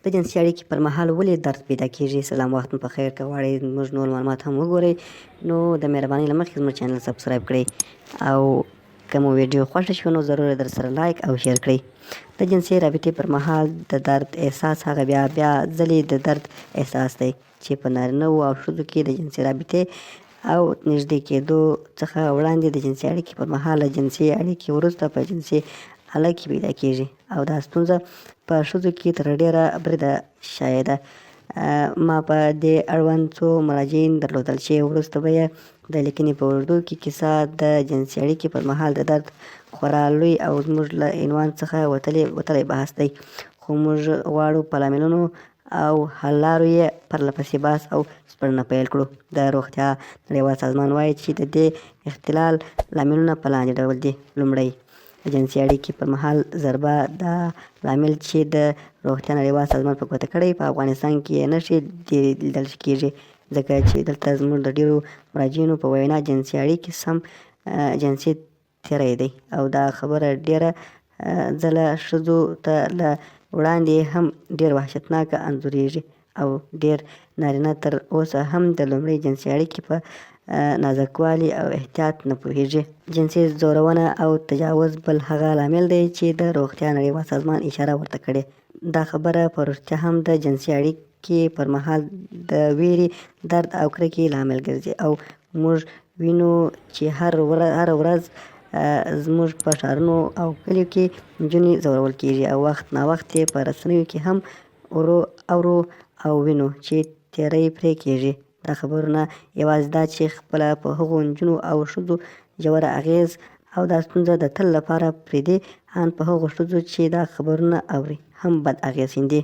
د جنسي اړیکې پر مهال ولې درد پیدا کېږي. سلام، وخت مو په خیر. که غواړئ موږ نور معلومات هم وګورئ نو د مهربانۍ له مخې زموږ چینل سبسکرایب کړئ او که مو ویډیو خوښه شوه نو ضرور در سره لایک او شیر کړئ. د جنسي رابطې پر مهال د درد احساس هغه بیا ځلې د درد احساس دی چې په نارینه‌وو او ښځو کې د جنسي رابطې او نږدې کېدو څخه وړاندې د جنسي اړیکې پر مهال له جنسي اړیکې وروسته په جنسي آله کې پیدا کېږي او دا ستونزه په ښځو کې تر ډېره بریده شایع ده. ما په دې اړوند څو مراجعین درلودل چې وروسته به یې د لیکنې په اردو کې کیسه د جنسي اړیکې پر مهال د درد خورا لوی او زموږ له عنوان څخه وتلی بحث دی، خو موږ غواړو په لاملونو او حل لارو یې پرله پسې بحث او سپړنه پیل کړو. د روغتیا نړیوال سازمان وایي چې د دې اختلال لاملونه په لاندې ډول دي. لومړی، د جنسي اړیکې پر مهال ضربه. دا لامل چې د روغتیا نړیوال سازمان په ګوته کړی په افغانستان کې یې نښې لیدل کېږي، ځکه چې دلته زموږ د ډېرو مراجعینو په وینا جنسي اړیکې سم جنسي تیری دی او دا خبره ډېره ځله ښځو ته له وړاندې هم ډېر وحشتناکه انځورېږي او ډېر نارینه تر اوسه هم د لومړۍ جنسي اړیکې په نازکوالي او احتیاط نه پوهېږي. جنسي زورونه او تجاوز بل هغه لامل دی چې د روغتیا نړیوال سازمان اشاره ورته کړې. دا خبره په رښتیا هم د جنسي اړیکې پر مهال د ویرې، درد او کرکې لامل ګرځي او موږ وینو چې هره ورځ زموږ په ښارونو او کلیو کې نجونې ځورول کېږي او وخت ناوخت یې په رسنیو کې هم اورو او وینو چې تیری پرې کېږي. دا خبرونه یوازې دا چې خپله په هغو نجونو او ښځو ژوره اغېز او دا ستونزه د تل لپاره پرېږدي، ان په هغو ښځو چې دا خبرونه اوري هم بد اغېز ښندي.